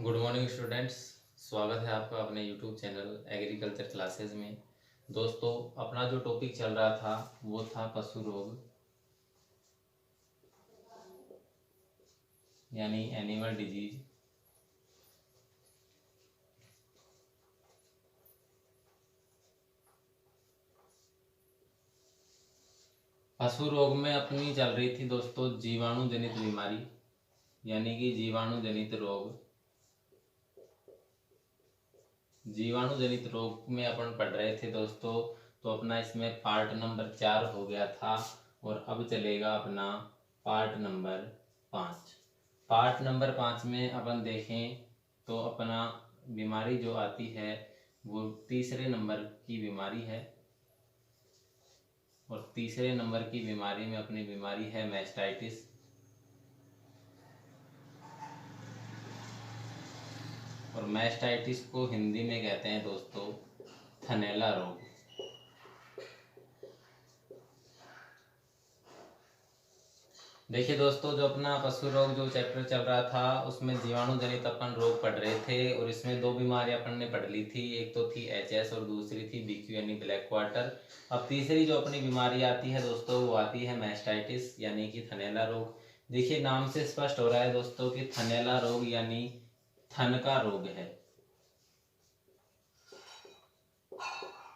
Good morning students. स्वागत है आपका अपने यूट्यूब चैनल एग्रीकल्चर क्लासेस में। दोस्तों, अपना जो टॉपिक चल रहा था वो था पशु रोग यानी एनिमल डिजीज। पशु रोग में अपनी चल रही थी दोस्तों जीवाणु जनित बीमारी यानी कि जीवाणु जनित रोग। जीवाणु जनित रोग में अपन पढ़ रहे थे दोस्तों, तो अपना इसमें पार्ट नंबर 4 हो गया था और अब चलेगा अपना पार्ट नंबर 5। पार्ट नंबर 5 में अपन देखें तो अपना बीमारी जो आती है वो तीसरे नंबर की बीमारी है और तीसरे नंबर की बीमारी में अपनी बीमारी है मैस्टाइटिस। और मैस्टाइटिस को हिंदी में कहते हैं दोस्तों थनैला रोग। देखिए दोस्तों, जो अपना पशु रोग जो चैप्टर चल रहा था उसमें जीवाणु जनित अपन रोग पढ़ रहे थे और इसमें दो बीमारियां अपन ने पढ़ ली थी, एक तो थी एचएस और दूसरी थी बीक्यू यानी ब्लैक क्वार्टर। अब तीसरी जो अपनी बीमारी आती है दोस्तों वो आती है मैस्टाइटिस यानी कि थनैला रोग। देखिए नाम से स्पष्ट हो रहा है दोस्तों कि थनैला रोग यानी थन का रोग है,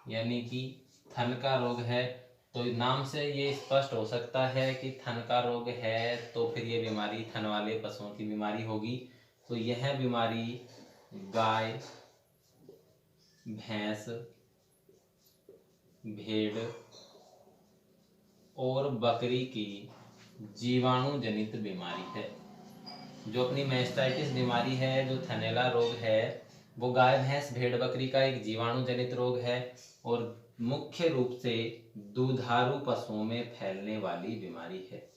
यानी कि थन का रोग है। तो नाम से ये स्पष्ट हो सकता है कि थन का रोग है तो फिर ये बीमारी थन वाले पशुओं की बीमारी होगी। तो यह बीमारी गाय, भैंस, भेड़ और बकरी की जीवाणु जनित बीमारी है। जो अपनी मैस्टाइटिस बीमारी है, जो थनैला रोग है, वो गाय, भैंस, भेड़, बकरी का एक जीवाणु जनित रोग है और मुख्य रूप से दुधारू पशुओं में फैलने वाली बीमारी है।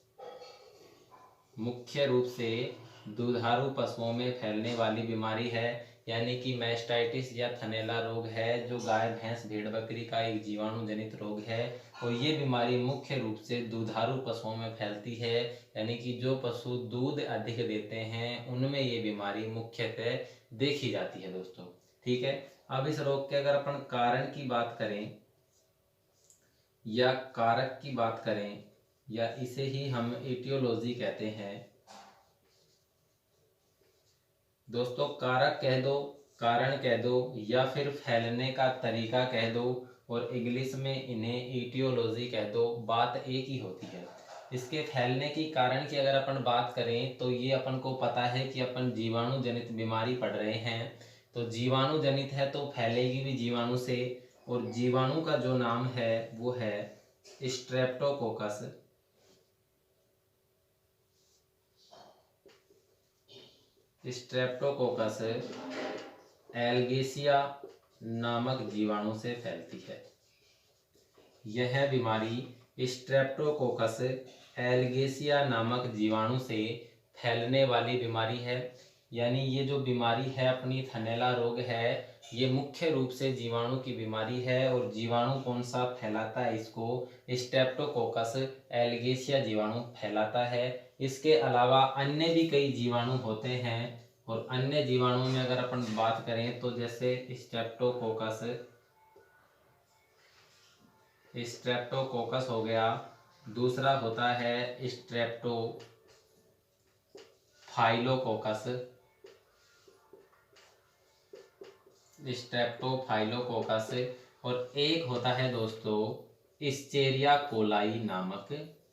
मुख्य रूप से दुधारू पशुओं में फैलने वाली बीमारी है, यानी कि मैस्टाइटिस या थनैला रोग है जो गाय, भैंस, भेड़, बकरी का एक जीवाणु जनित रोग है। और ये बीमारी मुख्य रूप से दुधारू पशुओं में फैलती है, यानी कि जो पशु दूध अधिक देते हैं उनमें ये बीमारी मुख्यतः देखी जाती है दोस्तों। ठीक है, अब इस रोग के अगर अपन कारण की बात करें या कारक की बात करें या इसे ही हम एटियोलॉजी कहते हैं दोस्तों, कारक कह दो, कारण कह दो या फिर फैलने का तरीका कह दो और इंग्लिश में इन्हें एटियोलॉजी कह दो, बात एक ही होती है। इसके फैलने की कारण की अगर अपन बात करें तो ये अपन को पता है कि अपन जीवाणु जनित बीमारी पढ़ रहे हैं, तो जीवाणु जनित है तो फैलेगी भी जीवाणु से। और जीवाणु का जो नाम है वो है स्ट्रेप्टोकोकस। स्ट्रेप्टोकोकस एल्गेसिया नामक जीवाणु से फैलती है। यह बीमारी स्ट्रेप्टोकोकस एल्गेसिया नामक जीवाणु से फैलने वाली बीमारी है। यानी ये जो बीमारी है अपनी थनैला रोग है, ये मुख्य रूप से जीवाणु की बीमारी है। और जीवाणु कौन सा फैलाता है इसको? स्ट्रेप्टोकोकस एल्गेसिया जीवाणु फैलाता है। इसके अलावा अन्य भी कई जीवाणु होते हैं और अन्य जीवाणुओं में अगर अपन बात करें तो जैसे स्ट्रेप्टोकोकस हो गया, दूसरा होता है स्ट्रेप्टोफाइलोकोकस और एक होता है दोस्तों इस्चेरिया कोलाई नामक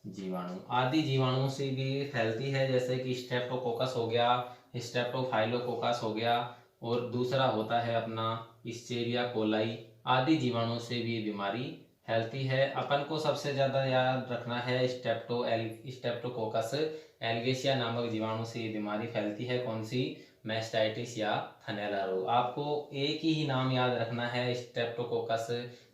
जीवाणु। आदि जीवाणुओं से भी फैलती है, जैसे कि स्ट्रेप्टोकोकस हो गया, स्ट्रेप्टोफाइलोकोकस हो गया और दूसरा होता है अपना इस्चेरिया कोलाई। आदि जीवाणुओं से भी बीमारी फैलती है। अपन को सबसे ज्यादा याद रखना है स्ट्रेप्टोकोकस एल्गेसिया नामक जीवाणु से ये बीमारी फैलती है। कौन सी? मैस्टाइटिस या थनैला रोग। आपको एक ही नाम याद रखना है, स्ट्रेप्टोकोकस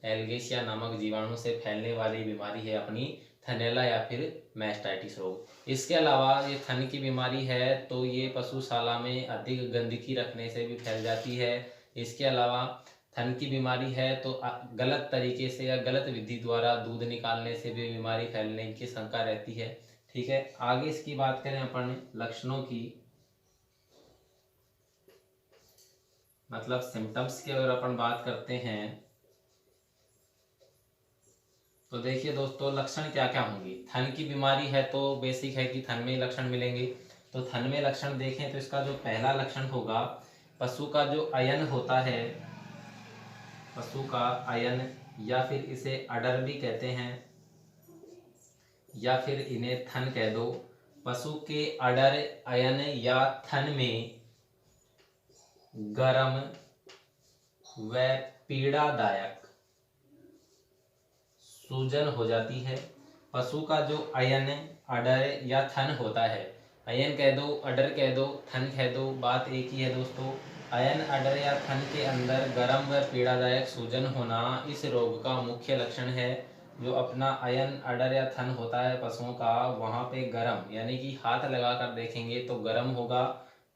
एल्गेसिया नामक जीवाणु से फैलने वाली बीमारी है अपनी थनैला या फिर मैस्टाइटिस रोग। इसके अलावा ये थन की बीमारी है तो ये पशुशाला में अधिक गंदगी रखने से भी फैल जाती है। इसके अलावा थन की बीमारी है तो गलत तरीके से या गलत विधि द्वारा दूध निकालने से भी बीमारी फैलने की शंका रहती है। ठीक है, आगे इसकी बात करें अपन लक्षणों की, मतलब सिम्टम्स की अगर अपन बात करते हैं तो देखिए दोस्तों, लक्षण क्या क्या होंगे। थन की बीमारी है तो बेसिक है कि थन में ही लक्षण मिलेंगे। तो थन में लक्षण देखें तो इसका जो पहला लक्षण होगा, पशु का जो अयन होता है, पशु का अयन, या फिर इसे अडर भी कहते हैं, या फिर इन्हें थन कह दो। पशु के अडर, अयन या थन में गरम व पीड़ादायक सूजन हो जाती है। पशु का जो अयन, अडर या थन होता है, अयन कह दो, अडर कह दो, थन कह दो, बात एक ही है दोस्तों। अयन, अडर या थन के अंदर गर्म व पीड़ादायक सूजन होना इस रोग का मुख्य लक्षण है। जो अपना अयन, अडर या थन होता है पशुओं का, वहाँ पे गर्म यानी कि हाथ लगा कर देखेंगे तो गर्म होगा,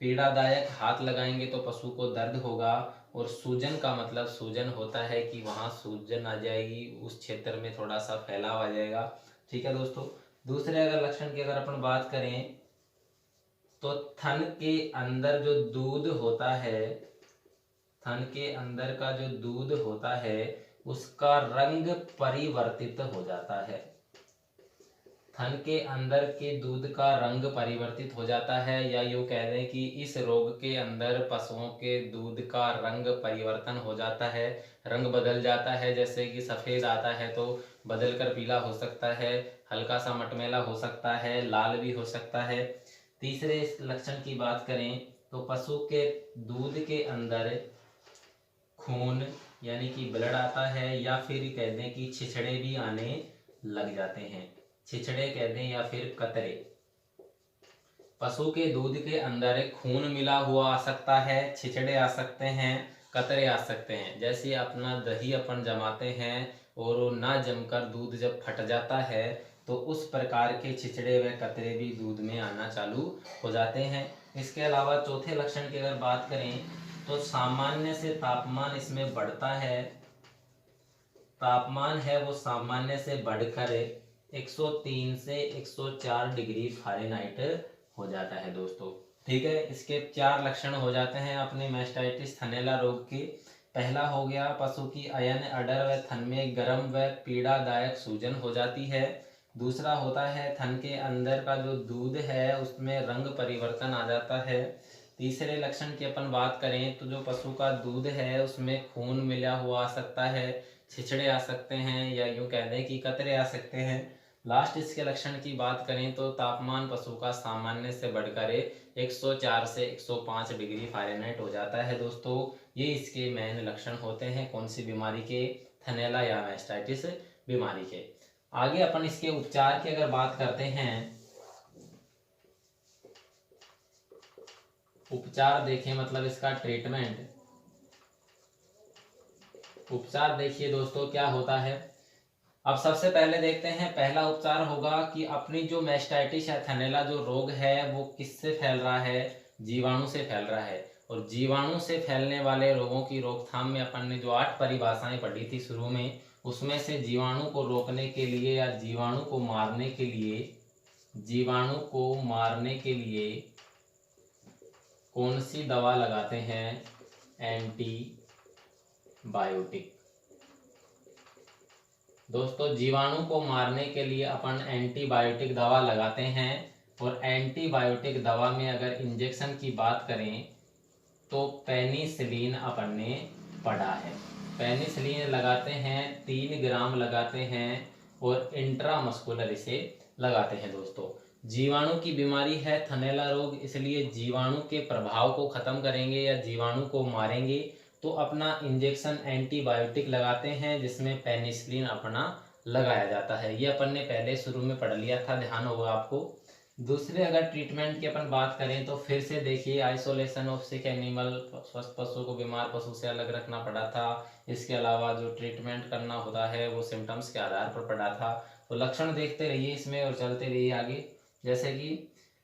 पीड़ादायक हाथ लगाएंगे तो पशु को दर्द होगा, और सूजन का मतलब सूजन होता है कि वहाँ सूजन आ जाएगी, उस क्षेत्र में थोड़ा सा फैलाव आ जाएगा। ठीक है दोस्तों। दूसरे अगर लक्षण की अगर अपन बात करें तो थन के अंदर जो दूध होता है, थन के अंदर का जो दूध होता है उसका रंग परिवर्तित हो जाता है। थन के अंदर के दूध का रंग परिवर्तित हो जाता है, या यूं कह दें कि इस रोग के अंदर पशुओं के दूध का रंग परिवर्तन हो जाता है, रंग बदल जाता है। जैसे कि सफ़ेद आता है तो बदल कर पीला हो सकता है, हल्का सा मटमैला हो सकता है, लाल भी हो सकता है। तीसरे इस लक्षण की बात करें तो पशु के दूध के अंदर खून यानी कि ब्लड आता है, या फिर कह दें कि छिछड़े भी आने लग जाते हैं। छिछड़े कह दें या फिर कतरे। पशु के दूध के अंदर खून मिला हुआ आ सकता है, छिछड़े आ सकते हैं, कतरे आ सकते हैं। जैसे अपना दही अपन जमाते हैं और वो ना जमकर दूध जब फट जाता है तो उस प्रकार के छिछड़े व कतरे भी दूध में आना चालू हो जाते हैं। इसके अलावा चौथे लक्षण की अगर बात करें तो सामान्य से तापमान इसमें बढ़ता है, तापमान है वो सामान्य से बढ़कर 103 से 104 डिग्री फ़ारेनहाइट हो जाता है दोस्तों। ठीक है, इसके 4 लक्षण हो जाते हैं अपने मैस्टाइटिस थनैला रोग के। पहला हो गया पशु की अयन, अडर व थन में गर्म व पीड़ादायक सूजन हो जाती है। दूसरा होता है थन के अंदर का जो दूध है उसमें रंग परिवर्तन आ जाता है। तीसरे लक्षण की अपन बात करें तो जो पशु का दूध है उसमें खून मिला हुआ आ सकता है, छिछड़े आ सकते हैं, या यूं कह दें कि कतरे आ सकते हैं। लास्ट इसके लक्षण की बात करें तो तापमान पशु का सामान्य से बढ़कर 104 से 105 डिग्री फ़ारेनहाइट हो जाता है दोस्तों। ये इसके मेन लक्षण होते हैं कौन सी बीमारी के, थनैला या मैस्टाइटिस बीमारी के। आगे अपन इसके उपचार की अगर बात करते हैं, उपचार देखें मतलब इसका ट्रीटमेंट। उपचार देखिए दोस्तों क्या होता है। अब सबसे पहले देखते हैं, पहला उपचार होगा कि अपनी जो मैस्टाइटिस या थनैला जो रोग है वो किससे फैल रहा है, जीवाणु से फैल रहा है। और जीवाणु से फैलने वाले रोगों की रोकथाम में अपन ने जो 8 परिभाषाएं पढ़ी थी शुरू में, उसमें से जीवाणु को रोकने के लिए या जीवाणु को मारने के लिए, जीवाणु को मारने के लिए कौन सी दवा लगाते हैं, एंटीबायोटिक। दोस्तों जीवाणु को मारने के लिए अपन एंटीबायोटिक दवा लगाते हैं, और एंटीबायोटिक दवा में अगर इंजेक्शन की बात करें तो पेनिसिलिन अपन ने पढ़ा है। पेनिसिलिन लगाते हैं, 3 ग्राम लगाते हैं, और इंट्रामस्कुलर इसे लगाते हैं दोस्तों। जीवाणु की बीमारी है थनैला रोग, इसलिए जीवाणु के प्रभाव को खत्म करेंगे या जीवाणु को मारेंगे तो अपना इंजेक्शन एंटीबायोटिक लगाते हैं, जिसमें पेनिसिलिन अपना लगाया जाता है। ये अपन ने पहले शुरू में पढ़ लिया था, ध्यान होगा आपको। दूसरे अगर ट्रीटमेंट की अपन बात करें तो फिर से देखिए, आइसोलेशन ऑफ सिक एनिमल, स्वस्थ पशु को बीमार पशु से अलग रखना पड़ा था। इसके अलावा जो ट्रीटमेंट करना होता है वो सिम्टम्स के आधार पर पड़ा था। तो लक्षण देखते रहिए इसमें और चलते रहिए आगे। जैसे कि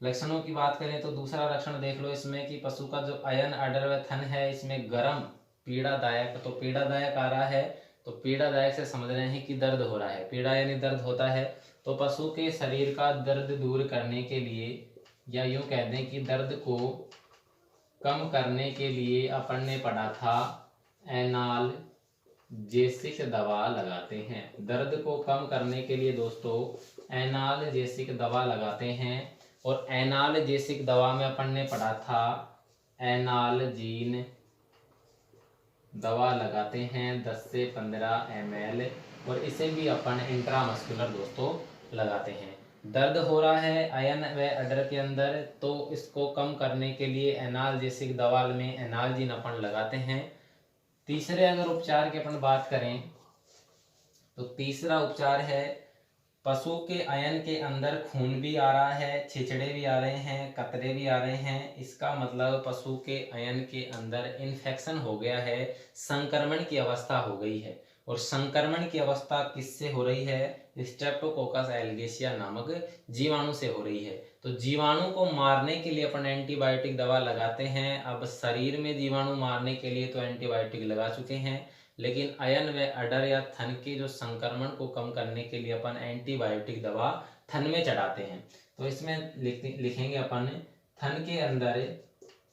लक्षणों की बात करें तो दूसरा लक्षण देख लो इसमें कि पशु का जो अयन, अडर व थन है इसमें गर्म पीड़ादायक, तो पीड़ादायक आ रहा है तो पीड़ादायक से समझ रहे हैं कि दर्द हो रहा है, पीड़ा यानी दर्द होता है। तो पशु के शरीर का दर्द दूर करने के लिए, या यूं कह दें कि दर्द को कम करने के लिए अपन ने पढ़ा था एनाल्जेसिक दवा लगाते हैं। दर्द को कम करने के लिए दोस्तों एनाल्जेसिक दवा लगाते हैं। और एनाल्जेसिक दवा में अपन ने पढ़ा था एनालजीन दवा लगाते हैं 10 से 15 ml, और इसे भी अपन इंट्रामस्कुलर दोस्तों लगाते हैं। दर्द हो रहा है आयन व अडर के अंदर, तो इसको कम करने के लिए एनाल्जेसिक दवा में एनालजीन अपन लगाते हैं। तीसरे अगर उपचार की अपन बात करें तो तीसरा उपचार है पशु के आयन के अंदर खून भी आ रहा है, छिचड़े भी आ रहे हैं, कतरे भी आ रहे हैं। इसका मतलब पशु के आयन के अंदर इन्फेक्शन हो गया है, संक्रमण की अवस्था हो गई है। और संक्रमण की अवस्था किससे हो रही है? स्ट्रेप्टोकोकस एल्गेसिया नामक जीवाणु से हो रही है। तो जीवाणु को मारने के लिए अपन एंटीबायोटिक दवा लगाते हैं। अब शरीर में जीवाणु मारने के लिए तो एंटीबायोटिक लगा चुके हैं, लेकिन अयन व अडर या थन के जो संक्रमण को कम करने के लिए अपन एंटीबायोटिक दवा थन में चढ़ाते हैं। तो इसमें लिखेंगे अपन थन के अंदर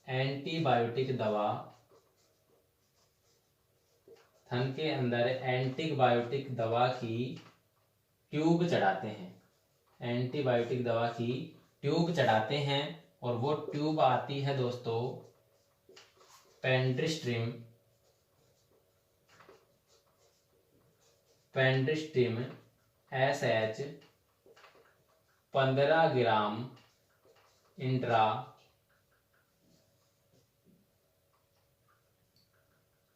एंटीबायोटिक दवा, थन के अंदर एंटीबायोटिक दवा की ट्यूब चढ़ाते हैं। एंटीबायोटिक दवा की ट्यूब चढ़ाते हैं, और वो ट्यूब आती है दोस्तों पेंड्रिस्ट्रीम SH 15 ग्राम इंट्रा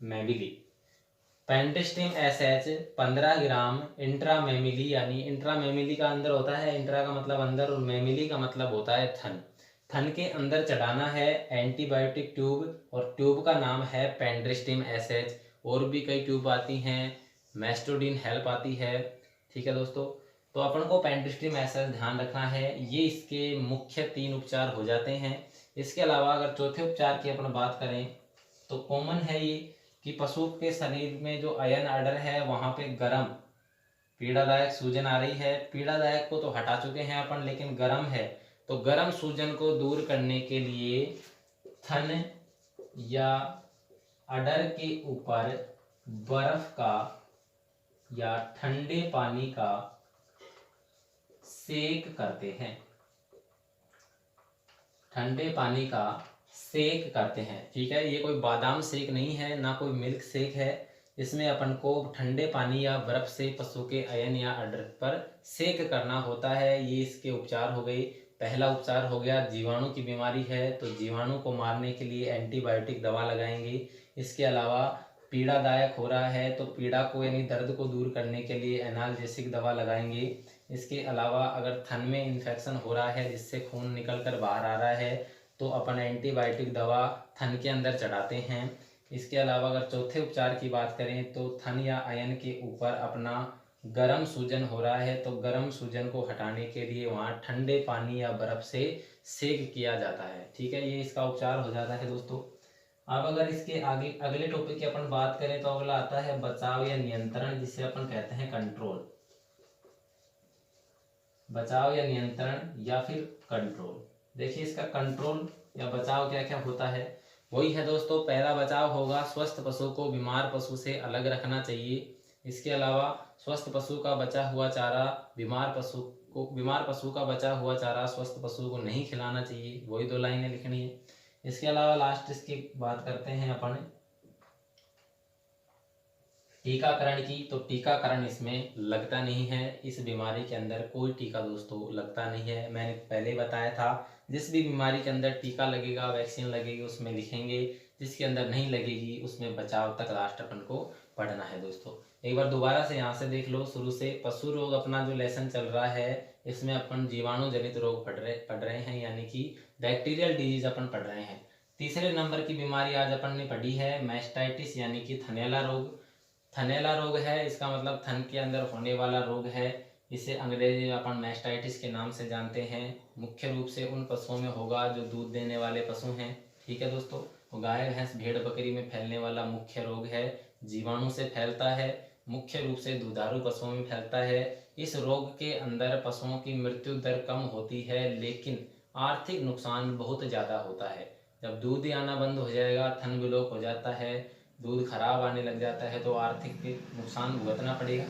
मेमिली। पेंड्रिस्ट्रीम SH 15 ग्राम इंट्रा मेमिली, यानी इंट्रा मेमिली का अंदर होता है, इंट्रा का मतलब अंदर और मेमिली का मतलब होता है थन। थन के अंदर चढ़ाना है एंटीबायोटिक ट्यूब, और ट्यूब का नाम है पेंड्रिस्ट्रीम SH। और भी कई ट्यूब आती हैं, मेस्टोडीन हेल्प आती है। ठीक है दोस्तों, तो अपन को पेंड्रिस्ट्रीम SH ध्यान रखना है। ये इसके मुख्य 3 उपचार हो जाते हैं। इसके अलावा अगर चौथे उपचार की अपन बात करें तो कॉमन है ये कि पशु के शरीर में जो अयन अडर है वहां पे गर्म पीड़ादायक सूजन आ रही है। पीड़ादायक को तो हटा चुके हैं अपन, लेकिन गर्म है, तो गर्म सूजन को दूर करने के लिए थन या अडर के ऊपर बर्फ का या ठंडे पानी का सेक करते हैं। ठंडे पानी का सेक करते हैं। ठीक है, ये कोई बादाम सेक नहीं है, ना कोई मिल्क सेक है। इसमें अपन को ठंडे पानी या बर्फ से पशु के अयन या अडर पर सेक करना होता है। ये इसके उपचार हो गए। पहला उपचार हो गया, जीवाणु की बीमारी है तो जीवाणु को मारने के लिए एंटीबायोटिक दवा लगाएंगे। इसके अलावा पीड़ादायक हो रहा है तो पीड़ा को यानी दर्द को दूर करने के लिए एनाल्जेसिक दवा लगाएंगे। इसके अलावा अगर थन में इन्फेक्शन हो रहा है जिससे खून निकल कर बाहर आ रहा है तो अपन एंटीबायोटिक दवा थन के अंदर चढ़ाते हैं। इसके अलावा अगर चौथे उपचार की बात करें तो थन या अयन के ऊपर अपना गर्म सूजन हो रहा है तो गर्म सूजन को हटाने के लिए वहाँ ठंडे पानी या बर्फ से सेक किया जाता है। ठीक है, ये इसका उपचार हो जाता है दोस्तों। अब अगर इसके आगे अगले टॉपिक की अपन बात करें तो अगला आता है बचाव या नियंत्रण, जिसे अपन कहते हैं कंट्रोल। बचाव या नियंत्रण या फिर कंट्रोल। देखिए इसका कंट्रोल या बचाव क्या क्या होता है। वही है दोस्तों, पहला बचाव होगा स्वस्थ पशु को बीमार पशु से अलग रखना चाहिए। इसके अलावा स्वस्थ पशु का बचा हुआ चारा बीमार पशु का बचा हुआ चारा स्वस्थ पशु को नहीं खिलाना चाहिए। वही 2 लाइनें लिखनी है। इसके अलावा लास्ट इसकी बात करते हैं अपन टीकाकरण की। तो टीकाकरण इसमें लगता नहीं है, इस बीमारी के अंदर कोई टीका दोस्तों लगता नहीं है। मैंने पहले बताया था जिस भी बीमारी के अंदर टीका लगेगा, वैक्सीन लगेगी, उसमें लिखेंगे। जिसके अंदर नहीं लगेगी उसमें बचाव तक लास्ट अपन को पढ़ना है दोस्तों। एक बार दोबारा से यहाँ से देख लो शुरू से। पशु रोग अपना जो लेसन चल रहा है इसमें अपन जीवाणु जनित रोग पढ़ रहे हैं, यानी कि बैक्टीरियल डिजीज अपन पढ़ रहे हैं। तीसरे नंबर की बीमारी आज अपन ने पढ़ी है मैस्टाइटिस, यानी कि थनैला रोग। थनैला रोग है, इसका मतलब थन के अंदर होने वाला रोग है। इसे अंग्रेजी में अपन मैस्टाइटिस के नाम से जानते हैं। मुख्य रूप से उन पशुओं में होगा जो दूध देने वाले पशु हैं। ठीक है दोस्तों, तो गाय भैंस भेड़ बकरी में फैलने वाला मुख्य रोग है, जीवाणु से फैलता है, मुख्य रूप से दुधारू पशुओं में फैलता है। इस रोग के अंदर पशुओं की मृत्यु दर कम होती है लेकिन आर्थिक नुकसान बहुत ज़्यादा होता है। जब दूध ही आना बंद हो जाएगा, थन ब्लॉक हो जाता है, दूध खराब आने लग जाता है, तो आर्थिक नुकसान भुगतना पड़ेगा।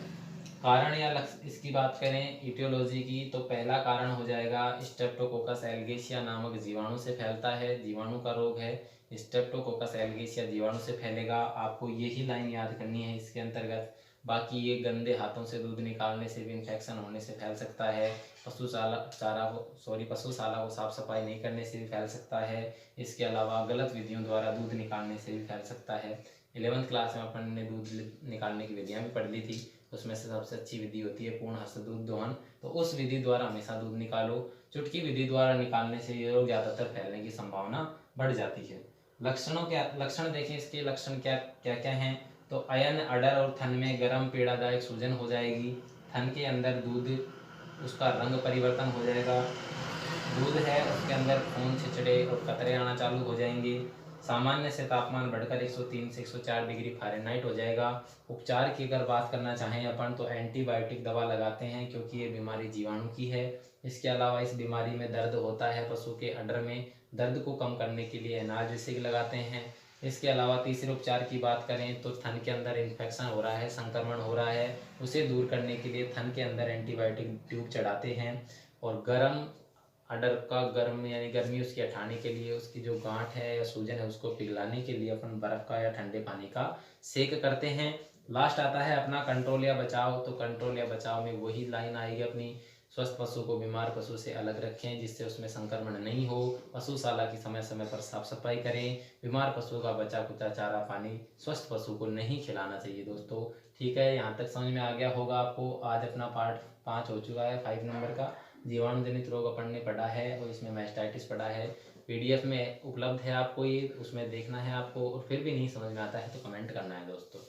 कारण या लक्ष्य इसकी बात करें इटियोलॉजी की, तो पहला कारण हो जाएगा स्ट्रेप्टोकोकस एल्गेशिया नामक जीवाणु से फैलता है, जीवाणु का रोग है, स्ट्रेप्टोकोकस एल्गेशिया जीवाणु से फैलेगा। आपको यही लाइन याद करनी है इसके अंतर्गत। बाकी ये गंदे हाथों से दूध निकालने से भी इन्फेक्शन होने से फैल सकता है, पशुशाला को साफ सफाई नहीं करने से भी फैल सकता है, इसके अलावा गलत विधियों द्वारा दूध निकालने से भी फैल सकता है। 11वीं क्लास में अपन ने दूध निकालने की विधियाँ भी पढ़ ली थी, उसमें से सबसे अच्छी विधि होती है पूर्ण हस्त दूध दोहन, तो उस विधि द्वारा हमेशा दूध निकालो। चुटकी विधि द्वारा निकालने से ये रोग ज़्यादातर फैलने की संभावना बढ़ जाती है। लक्षण देखें, इसके लक्षण क्या क्या क्या हैं, तो अयन, अडर और थन में गर्म पीड़ादायक सूजन हो जाएगी, थन के अंदर दूध उसका रंग परिवर्तन हो जाएगा, दूध है उसके अंदर खून, छिचड़े और कतरे आना चालू हो जाएंगे, सामान्य से तापमान बढ़कर 103 से 104 डिग्री फ़ारेनहाइट हो जाएगा। उपचार की अगर बात करना चाहें अपन, तो एंटीबायोटिक दवा लगाते हैं क्योंकि ये बीमारी जीवाणु की है। इसके अलावा इस बीमारी में दर्द होता है पशु के अडर में, दर्द को कम करने के लिए एनाल्जेसिक लगाते हैं। इसके अलावा तीसरे उपचार की बात करें तो थन के अंदर इन्फेक्शन हो रहा है, संक्रमण हो रहा है, उसे दूर करने के लिए थन के अंदर एंटीबायोटिक ट्यूब चढ़ाते हैं। और गर्म अडर का गर्म यानी गर्मी उसकी हटाने के लिए उसकी जो गांठ है या सूजन है उसको पिघलाने के लिए अपन बर्फ का या ठंडे पानी का सेक करते हैं। लास्ट आता है अपना कंट्रोल या बचाव, तो कंट्रोल या बचाव में वही लाइन आएगी अपनी, स्वस्थ पशु को बीमार पशु से अलग रखें जिससे उसमें संक्रमण नहीं हो, पशुशाला की समय समय पर साफ सफाई करें, बीमार पशु का बचा कुचा चारा पानी स्वस्थ पशु को नहीं खिलाना चाहिए दोस्तों। ठीक है, यहाँ तक समझ में आ गया होगा आपको। आज अपना पार्ट 5 हो चुका है, 5 नंबर का जीवाणु जनित रोग अपन ने पढ़ा है और इसमें मैस्टाइटिस पढ़ा है। पीडीएफ में उपलब्ध है आपको ये, उसमें देखना है आपको, और फिर भी नहीं समझ में आता है तो कमेंट करना है दोस्तों।